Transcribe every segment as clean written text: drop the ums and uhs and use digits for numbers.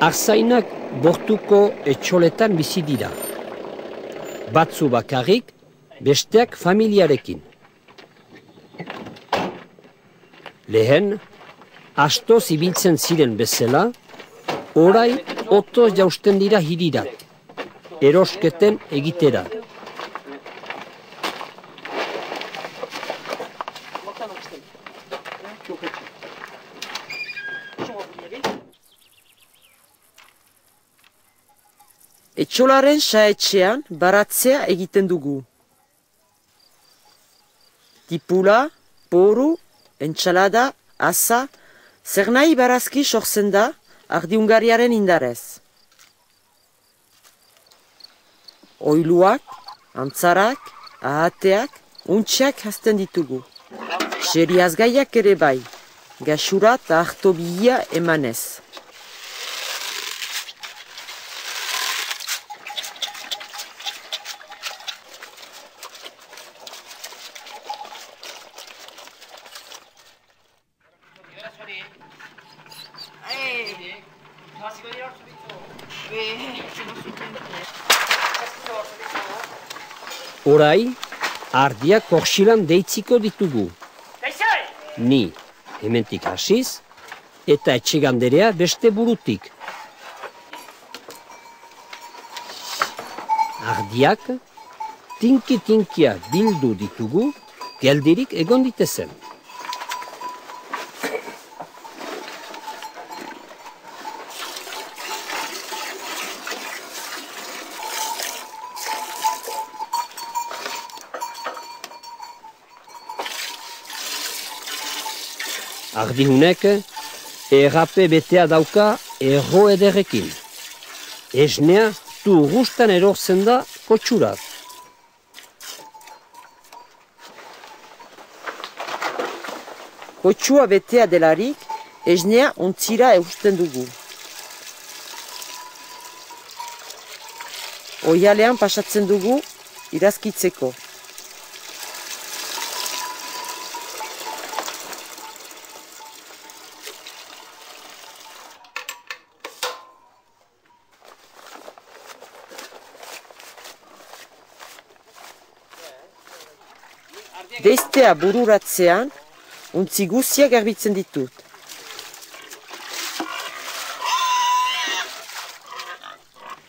Arzainak bortuko etxoletan bizi dira. Batzu bakarrik, besteak familiarekin. Lehen, astoz ibiltzen ziren bezala, orai otoz jausten dira hirirat, erosketen egitera. Etxolaren saetxean baratzea egiten dugu. Tipula, poru, entxalada, asa, zer nahi barazki sortzen da ardiungariaren indarez. Oiluak, antzarak, ahateak, untxeak hazten ditugu. Seriazgaiak ere bai, gaxura eta ahtobia emanez. Orai, ardiak korxilan deitziko ditugu. Ni, hementik hasiz, eta etxeganderea beste burutik. Ardiak, tinki-tinkia bildu ditugu, geldirik egon ditezen. Ardihunek errape betea dauka erro ederrekin. Esnea guztan erortzen da kotxurat. Kotxua betea delarik, esnea ontzira eusten dugu. Oialean pasatzen dugu irazkitzeko. Deiztea bururatzean, untzi guziak garbitzen ditut.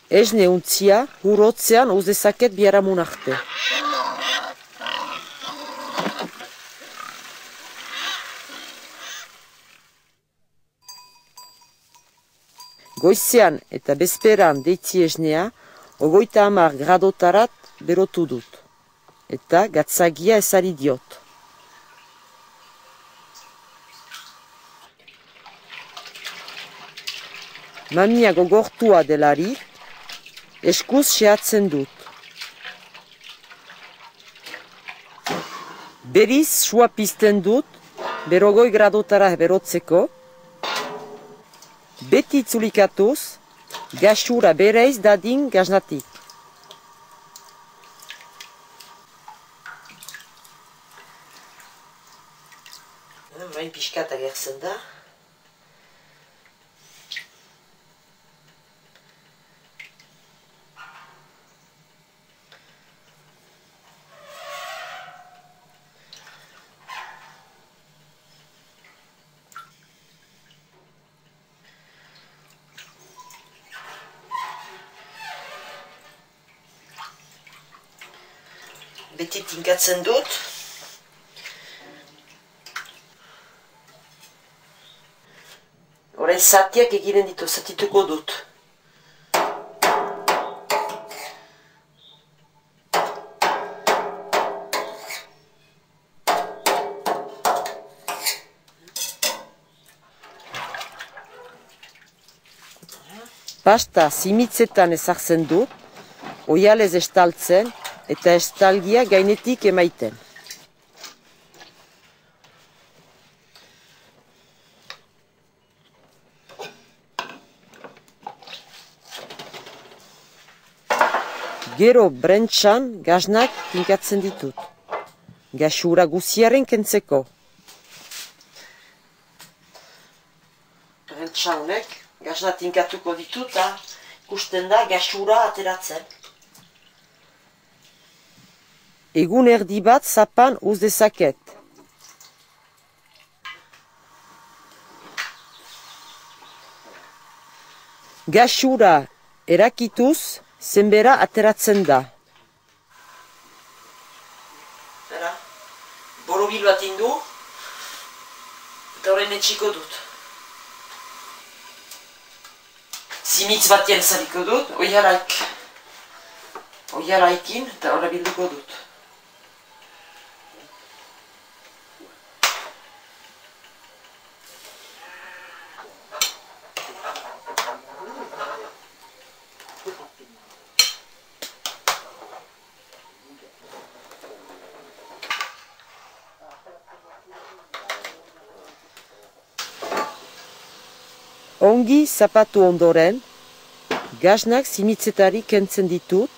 Esne untzia hurotzean uzezaket biharamun arte. Goizean eta bezperan deitzi esnea, 30 gradotarat berotu dut. Eta gatzagia ezari diot. Mamia gogortua delari, eskuz xehatzen dut. Beriz sua pizten dut, 40 gradotara berotzeko. Beti itzulikatuz, gaxura bereiz dadin gaznatik. Bain pixkat agertzen da. Beti tinkatzen dut. Horain zatiak eginen ditu, zatituko dut. Pasta zimitzetan ezartzen dut, oialez estaltzen eta estalgia gainetik emaiten. Gero brentxan gaznak tinkatzen ditut. Gaxura guziaren kentzeko. Brentxa honek Gazna tinkatuko ditut, ikusten da gasura ateratzen. Egun erdi bat zapan uz dezaket. Gasura erakituz zenbera ateratzen da. Borobil bat indu, eta horren etxiko dut. Zimitz bat jeltzariko dut, oiaraikin, eta horre bilduko dut. Ongi zapatu ondoren, gaznak zimitzetari kentzen ditut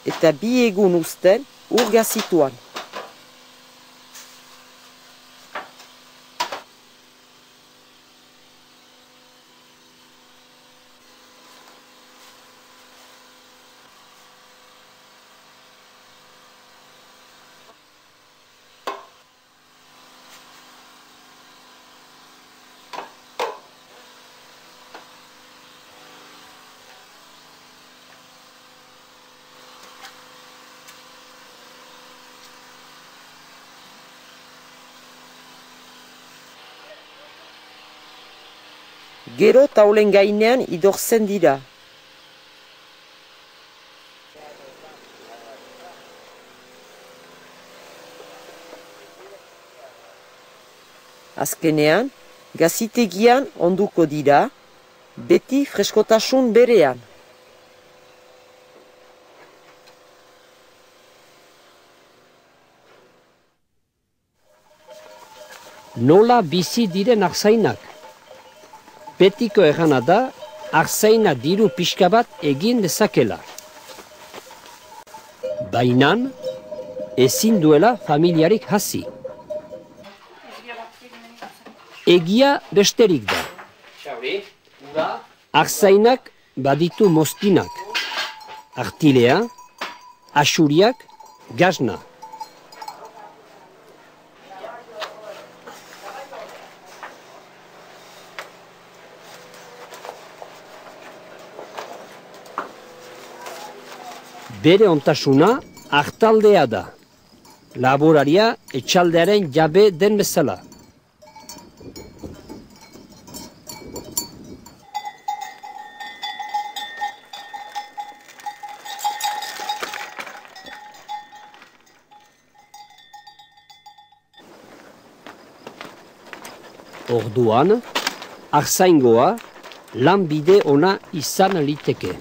eta bi egun uzten ur gazituan. Gero taulen gainean idortzen dira. Azkenean, gazitegian onduko dira, beti freskotasun berean. Nola bizi diren arzainak? Betiko errana da, arzaina diru pixka bat egin dezakela. Bainan, ezin duela familiarik hasi. Egia besterik da. Arzainak baditu mozkinak. Artilea, asuriak, gazna. Bere ontasuna artaldea da. Laboraria etxaldearen jabe den bezala. Orduan, arzaingoa lanbide ona izan liteke.